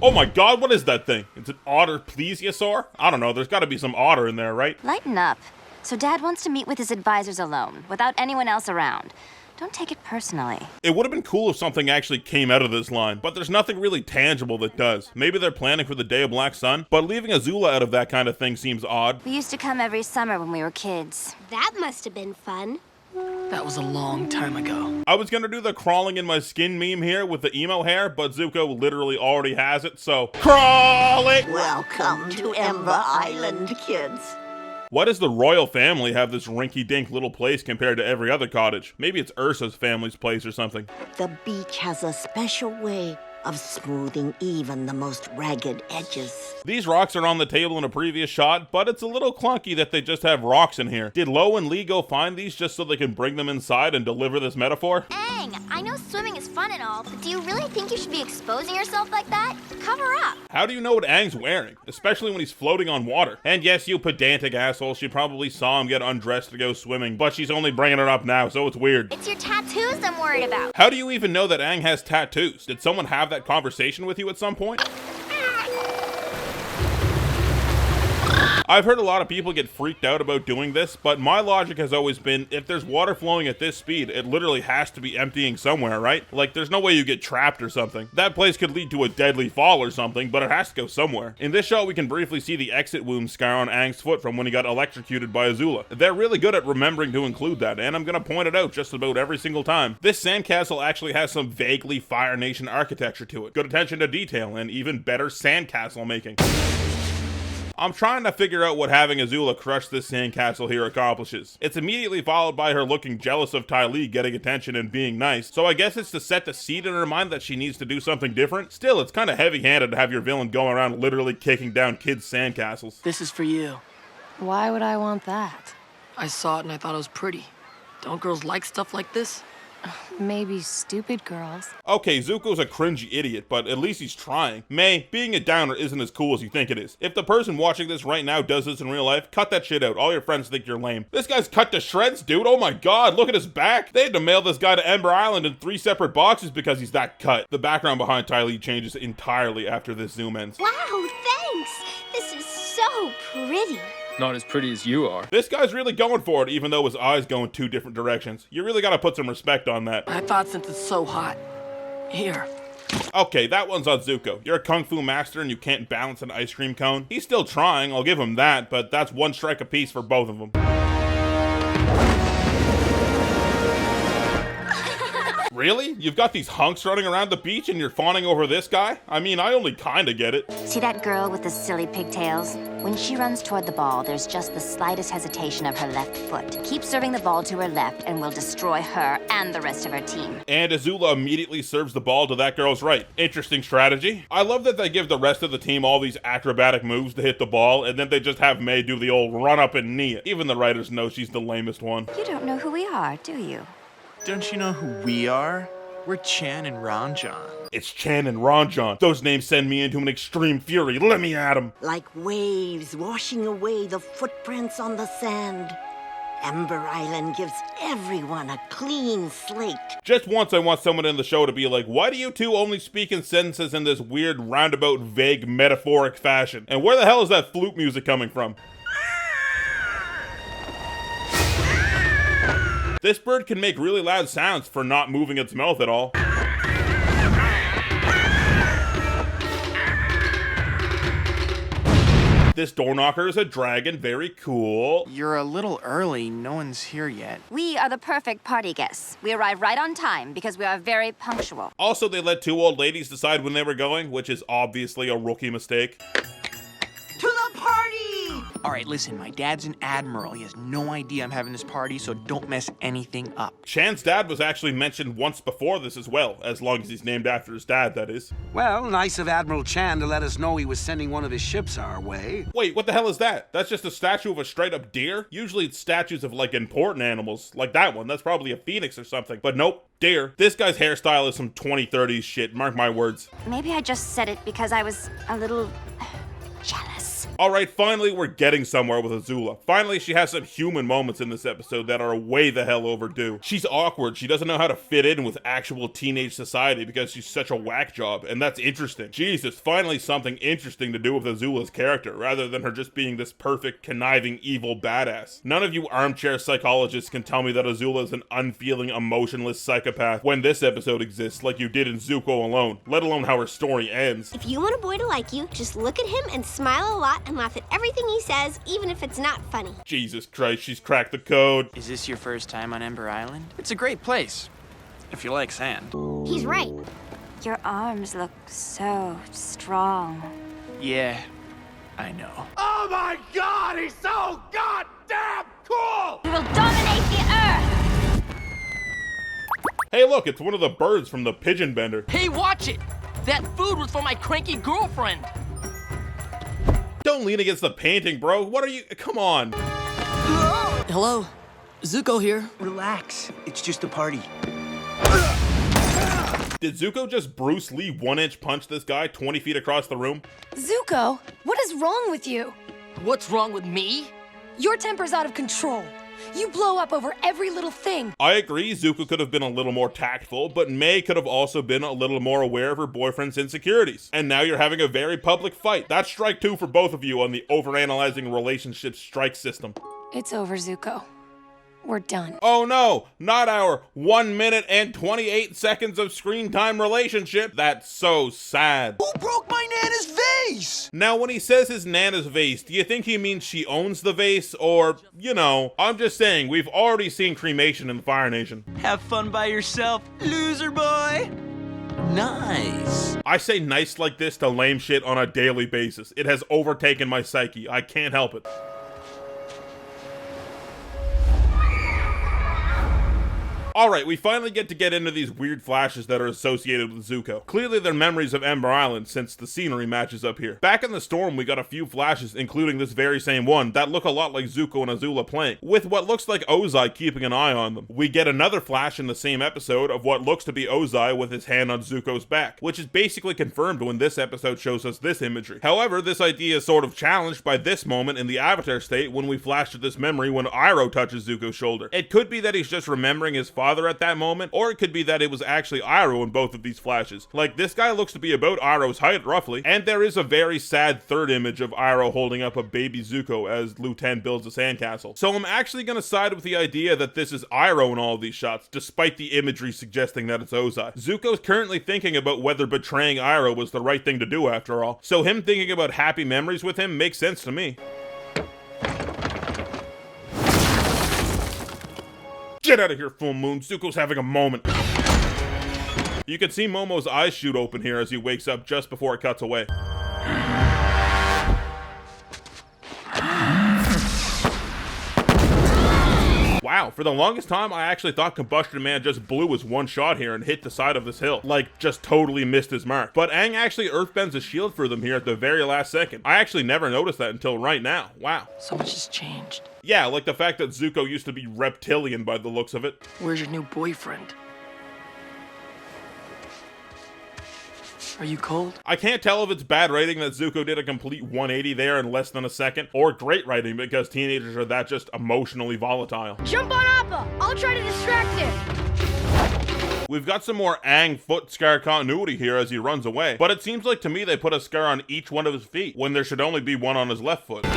Oh my god, what is that thing? It's an otter plesiosaur? I don't know, there's gotta be some otter in there, right? Lighten up. So Dad wants to meet with his advisors alone, without anyone else around. Don't take it personally. It would have been cool if something actually came out of this line, but there's nothing really tangible that does. Maybe they're planning for the Day of Black Sun, but leaving Azula out of that kind of thing seems odd. We used to come every summer when we were kids. That must have been fun. That was a long time ago. I was gonna do the crawling in my skin meme here with the emo hair, but Zuko literally already has it, so crawling! Welcome to Ember Island, kids. Why does the royal family have this rinky-dink little place compared to every other cottage? Maybe it's Ursa's family's place or something. The beach has a special way of smoothing even the most ragged edges. These rocks are on the table in a previous shot, but it's a little clunky that they just have rocks in here. Did Lo and Lee go find these just so they can bring them inside and deliver this metaphor? Aang, I know swimming is fun and all, but do you really think you should be exposing yourself like that? Cover up. How do you know what Aang's wearing? Especially when he's floating on water. And yes, you pedantic asshole, she probably saw him get undressed to go swimming, but she's only bringing it up now, so it's weird. It's your tattoos I'm worried about. How do you even know that Aang has tattoos? Did someone have that conversation with you at some point? I've heard a lot of people get freaked out about doing this, but my logic has always been, if there's water flowing at this speed, it literally has to be emptying somewhere, right? Like, there's no way you get trapped or something. That place could lead to a deadly fall or something, but it has to go somewhere. In this shot, we can briefly see the exit wound scar on Aang's foot from when he got electrocuted by Azula. They're really good at remembering to include that, and I'm gonna point it out just about every single time. This sandcastle actually has some vaguely Fire Nation architecture to it. Good attention to detail, and even better sandcastle making. I'm trying to figure out what having Azula crush this sandcastle here accomplishes. It's immediately followed by her looking jealous of Ty Lee getting attention and being nice, so I guess it's to set the seed in her mind that she needs to do something different. Still, it's kind of heavy-handed to have your villain going around literally kicking down kids' sandcastles. This is for you. Why would I want that? I saw it and I thought it was pretty. Don't girls like stuff like this? Maybe stupid girls. Okay, Zuko's a cringy idiot, but at least he's trying. May, being a downer isn't as cool as you think it is. If the person watching this right now does this in real life, cut that shit out. All your friends think you're lame. This guy's cut to shreds, dude. Oh my god, look at his back. They had to mail this guy to Ember Island in 3 separate boxes because he's that cut. The background behind Ty Lee changes entirely after this zoom ends. Wow, thanks. This is so pretty. Not as pretty as you are. This guy's really going for it, even though his eyes go in 2 different directions. You really gotta put some respect on that. I thought since it's so hot. Here. Okay, that one's on Zuko. You're a kung fu master and you can't balance an ice cream cone. He's still trying, I'll give him that, but that's 1 strike apiece for both of them. Really? You've got these hunks running around the beach and you're fawning over this guy? I mean, I only kinda get it. See that girl with the silly pigtails? When she runs toward the ball, there's just the slightest hesitation of her left foot. Keep serving the ball to her left and we'll destroy her and the rest of her team. And Azula immediately serves the ball to that girl's right. Interesting strategy. I love that they give the rest of the team all these acrobatic moves to hit the ball, and then they just have May do the old run up and knee it. Even the writers know she's the lamest one. You don't know who we are, do you? Don't you know who we are? We're Chan and Ranjan. It's Chan and Ranjan. Those names send me into an extreme fury. Let me at him. Like waves washing away the footprints on the sand. Ember Island gives everyone a clean slate. Just once I want someone in the show to be like, why do you two only speak in sentences in this weird, roundabout, vague, metaphoric fashion? And where the hell is that flute music coming from? This bird can make really loud sounds for not moving its mouth at all. This door knocker is a dragon, very cool. You're a little early, no one's here yet. We are the perfect party guests. We arrive right on time because we are very punctual. Also, they let 2 old ladies decide when they were going, which is obviously a rookie mistake. To the party! All right, listen, my dad's an admiral. He has no idea I'm having this party, so don't mess anything up. Chan's dad was actually mentioned once before this as well, as long as he's named after his dad, that is. Well, nice of Admiral Chan to let us know he was sending one of his ships our way. Wait, what the hell is that? That's just a statue of a straight-up deer? Usually it's statues of, like, important animals, like that one. That's probably a phoenix or something. But nope, deer. This guy's hairstyle is some 2030s shit, mark my words. Maybe I just said it because I was a little jealous. Alright, finally we're getting somewhere with Azula. Finally she has some human moments in this episode that are way the hell overdue. She's awkward, she doesn't know how to fit in with actual teenage society because she's such a whack job, and that's interesting. Jesus, finally something interesting to do with Azula's character, rather than her just being this perfect, conniving, evil badass. None of you armchair psychologists can tell me that Azula is an unfeeling, emotionless psychopath when this episode exists like you did in Zuko alone, let alone how her story ends. If you want a boy to like you, just look at him and smile a lot and laugh at everything he says, even if it's not funny. Jesus Christ, she's cracked the code. Is this your first time on Ember Island? It's a great place, if you like sand. He's right. Your arms look so strong. Yeah, I know. Oh my God, he's so goddamn cool! We will dominate the earth! Hey look, it's one of the birds from the Pigeon Bender. Hey, watch it! That food was for my cranky girlfriend! Don't lean against the painting, bro. What are you? Come on. Hello, Zuko here. Relax, it's just a party. Did Zuko just Bruce Lee 1-inch punch this guy 20 feet across the room? Zuko, what is wrong with you? What's wrong with me? Your temper's out of control. You blow up over every little thing. I agree, Zuko could have been a little more tactful, but May could have also been a little more aware of her boyfriend's insecurities. And now you're having a very public fight. That's strike 2 for both of you on the overanalyzing relationship strike system. It's over, Zuko. We're done. Oh no, not our 1 minute and 28 seconds of screen time relationship. That's so sad. Who broke my Nana's vase? Now, when he says his Nana's vase, do you think he means she owns the vase? Or, you know, I'm just saying, we've already seen cremation in the Fire Nation. Have fun by yourself, loser boy. Nice. I say nice like this to lame shit on a daily basis. It has overtaken my psyche. I can't help it. Alright, we finally get into these weird flashes that are associated with Zuko. Clearly they're memories of Ember Island, since the scenery matches up here. Back in the storm, we got a few flashes, including this very same one, that look a lot like Zuko and Azula playing, with what looks like Ozai keeping an eye on them. We get another flash in the same episode of what looks to be Ozai with his hand on Zuko's back, which is basically confirmed when this episode shows us this imagery. However, this idea is sort of challenged by this moment in the Avatar state when we flash to this memory when Iroh touches Zuko's shoulder. It could be that he's just remembering his father at that moment, or it could be that it was actually Iroh in both of these flashes. Like, this guy looks to be about Iroh's height, roughly, and there is a very sad third image of Iroh holding up a baby Zuko as Lu-Ten builds a sandcastle. So I'm actually gonna side with the idea that this is Iroh in all of these shots, despite the imagery suggesting that it's Ozai. Zuko's currently thinking about whether betraying Iroh was the right thing to do after all, so him thinking about happy memories with him makes sense to me. Get out of here, Full Moon. Zuko's having a moment. You can see Momo's eyes shoot open here as he wakes up just before it cuts away. Wow, for the longest time, I actually thought Combustion Man just blew his one shot here and hit the side of this hill. Like, just totally missed his mark. But Aang actually earthbends a shield for them here at the very last second. I actually never noticed that until right now. Wow. So much has changed. Yeah, like the fact that Zuko used to be reptilian by the looks of it. Where's your new boyfriend? Are you cold? I can't tell if it's bad writing that Zuko did a complete 180 there in less than a second, or great writing because teenagers are that just emotionally volatile. Jump on Appa! I'll try to distract him! We've got some more Aang foot scar continuity here as he runs away, but it seems like to me they put a scar on each one of his feet, when there should only be one on his left foot.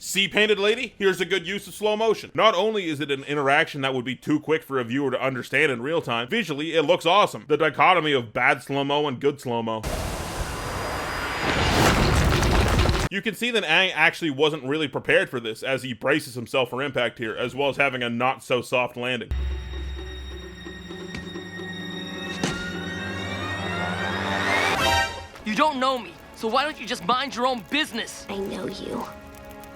See, Painted Lady? Here's a good use of slow motion. Not only is it an interaction that would be too quick for a viewer to understand in real time, visually it looks awesome. The dichotomy of bad slow-mo and good slow-mo. You can see that Aang actually wasn't really prepared for this as he braces himself for impact here, as well as having a not-so-soft landing. You don't know me, so why don't you just mind your own business? I know you.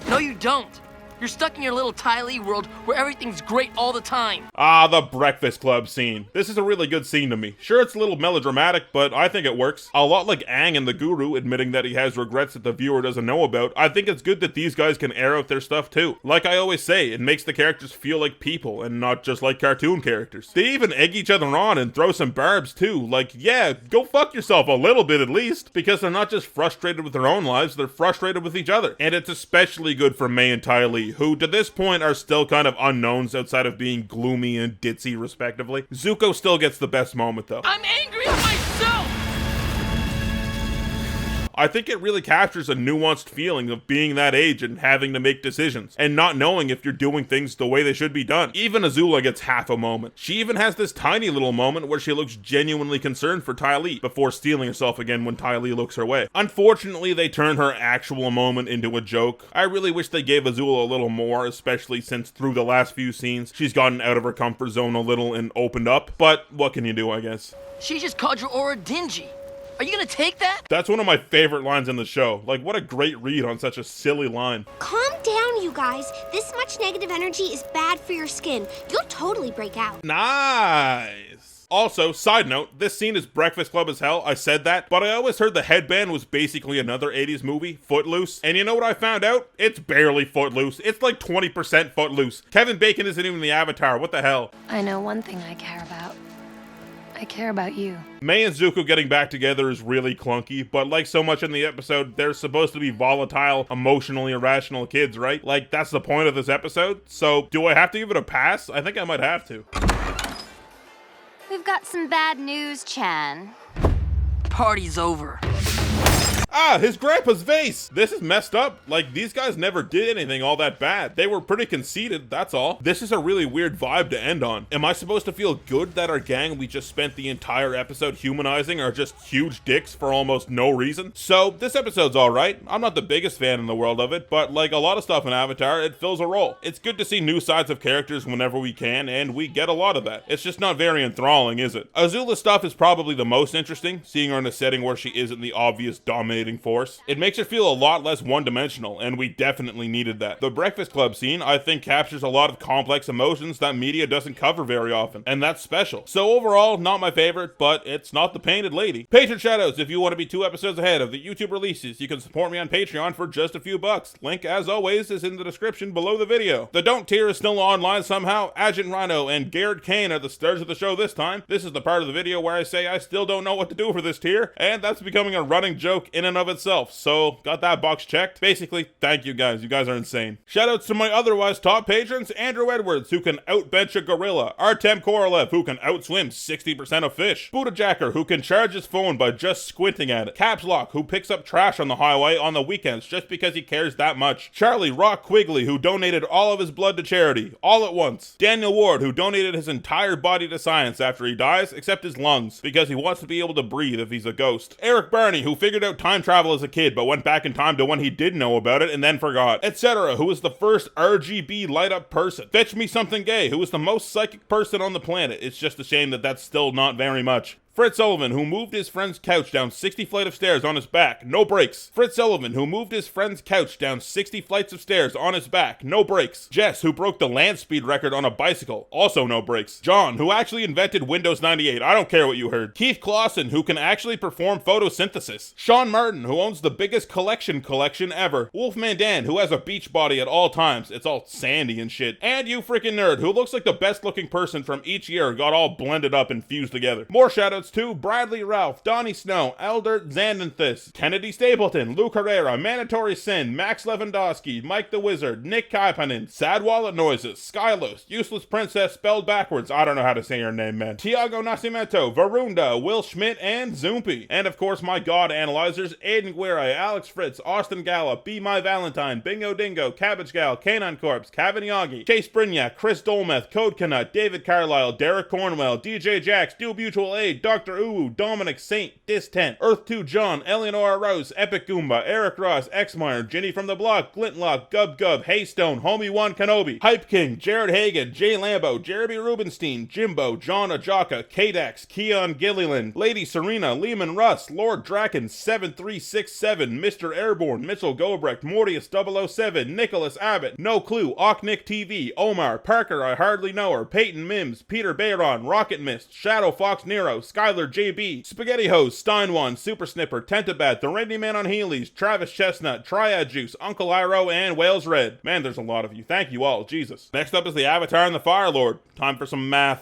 No, you don't. You're stuck in your little Ty Lee world where everything's great all the time. Ah, the Breakfast Club scene. This is a really good scene to me. Sure, it's a little melodramatic, but I think it works. A lot like Aang and the Guru admitting that he has regrets that the viewer doesn't know about, I think it's good that these guys can air out their stuff too. Like I always say, it makes the characters feel like people and not just like cartoon characters. They even egg each other on and throw some barbs too. Like, yeah, go fuck yourself a little bit at least, because they're not just frustrated with their own lives, they're frustrated with each other. And it's especially good for Mei and Ty Lee, who to this point are still kind of unknowns outside of being gloomy and ditzy respectively. Zuko still gets the best moment though. I'm angry at myself! I think it really captures a nuanced feeling of being that age and having to make decisions, and not knowing if you're doing things the way they should be done. Even Azula gets half a moment. She even has this tiny little moment where she looks genuinely concerned for Ty Lee, before steeling herself again when Ty Lee looks her way. Unfortunately, they turn her actual moment into a joke. I really wish they gave Azula a little more, especially since through the last few scenes, she's gotten out of her comfort zone a little and opened up, but what can you do, I guess? She just called your aura dingy. Are you gonna take that? That's one of my favorite lines in the show. Like, what a great read on such a silly line. Calm down, you guys. This much negative energy is bad for your skin. You'll totally break out. Nice. Also, side note, this scene is Breakfast Club as hell. I said that, but I always heard the headband was basically another 80s movie, Footloose. And you know what I found out? It's barely Footloose. It's like 20% Footloose. Kevin Bacon isn't even the Avatar. What the hell? I know one thing I care about. I care about you. Mei and Zuko getting back together is really clunky, but like so much in the episode, they're supposed to be volatile, emotionally irrational kids, right? Like, that's the point of this episode. So, do I have to give it a pass? I think I might have to. We've got some bad news, Chan. Party's over. Ah, his grandpa's vase! This is messed up. Like, these guys never did anything all that bad. They were pretty conceited, that's all. This is a really weird vibe to end on. Am I supposed to feel good that our gang we just spent the entire episode humanizing are just huge dicks for almost no reason? So, this episode's alright. I'm not the biggest fan in the world of it, but like a lot of stuff in Avatar, it fills a role. It's good to see new sides of characters whenever we can, and we get a lot of that. It's just not very enthralling, is it? Azula's stuff is probably the most interesting, seeing her in a setting where she isn't the obvious dominating force. It makes her feel a lot less one-dimensional, and we definitely needed that. The Breakfast Club scene, I think, captures a lot of complex emotions that media doesn't cover very often, and that's special. So overall, not my favorite, but it's not the Painted Lady. Patron shoutouts if you want to be 2 episodes ahead of the YouTube releases. You can support me on Patreon for just a few bucks. Link, as always, is in the description below the video. The Don't tier is still online somehow. Agent Rhino and Garrett Kane are the stars of the show this time. This is the part of the video where I say I still don't know what to do for this tier, and that's becoming a running joke in and of itself. So, got that box checked. Basically, thank you guys. You guys are insane. Shoutouts to my otherwise top patrons, Andrew Edwards, who can outbench a gorilla, Artem Korolev, who can outswim 60% of fish, Buddha Jacker, who can charge his phone by just squinting at it, Caps Lock, who picks up trash on the highway on the weekends just because he cares that much, Charlie Rock Quigley, who donated all of his blood to charity, all at once, Daniel Ward, who donated his entire body to science after he dies, except his lungs, because he wants to be able to breathe if he's a ghost, Eric Barney, who figured out time travel as a kid but went back in time to when he did know about it and then forgot, etc., who was the first RGB light up person, Fetch Me Something Gay, who was the most psychic person on the planet. It's just a shame that that's still not very much. Fritz Sullivan, who moved his friend's couch down 60 flights of stairs on his back, no brakes. Fritz Sullivan, who moved his friend's couch down 60 flights of stairs on his back, no brakes. Jess, who broke the land speed record on a bicycle, also no brakes. John, who actually invented Windows 98, I don't care what you heard. Keith Clausen, who can actually perform photosynthesis. Sean Martin, who owns the biggest collection ever. Wolfman Dan, who has a beach body at all times, it's all sandy and shit. And you freaking nerd, who looks like the best looking person from each year got all blended up and fused together. More shoutouts to Bradley Ralph, Donnie Snow, Elder Zandanthus, Kennedy Stapleton, Luke Herrera, Mandatory Sin, Max Lewandowski, Mike the Wizard, Nick Kaipanen, Sad Wallet Noises, Skylos, Useless Princess spelled backwards, I don't know how to say your name, man, Tiago Nascimento, Varunda, Will Schmidt, and Zoompy. And of course my god analyzers, Aiden Guerre, Alex Fritz, Austin Gala, Be My Valentine, Bingo Dingo, Cabbage Gal, Canine Corpse, Kevin Yagi, Chase Brignac, Chris Dolmeth, Code Canut, David Carlisle, Derek Cornwell, DJ Jax, Dual Mutual Aid, Dr. Uwu, Dominic Saint, Distent, Earth 2 John, Eleanor Rose, Epic Goomba, Eric Ross, Xmeyer, Ginny from the Block, Glintlock, Gub Gub, Haystone, Homie One Kenobi, Hype King, Jared Hagan, Jay Lambo, Jeremy Rubenstein, Jimbo, John Ajaka, Kadex, Keon Gilliland, Lady Serena, Lehman Russ, Lord Draken, 7367, Mr. Airborne, Mitchell Gobrecht, Mortius 007, Nicholas Abbott, No Clue, Ochnick TV, Omar, Parker, I Hardly Know Her, Peyton Mims, Peter Bayron, Rocket Mist, Shadow Fox Nero, Skylar JB, Spaghetti Hose, Steinwan, Super Snipper, Tentabat, The Randy Man on Heelys, Travis Chestnut, Triad Juice, Uncle Iro, and Wales Red. Man, there's a lot of you. Thank you all. Jesus. Next up is the Avatar and the Fire Lord. Time for some math.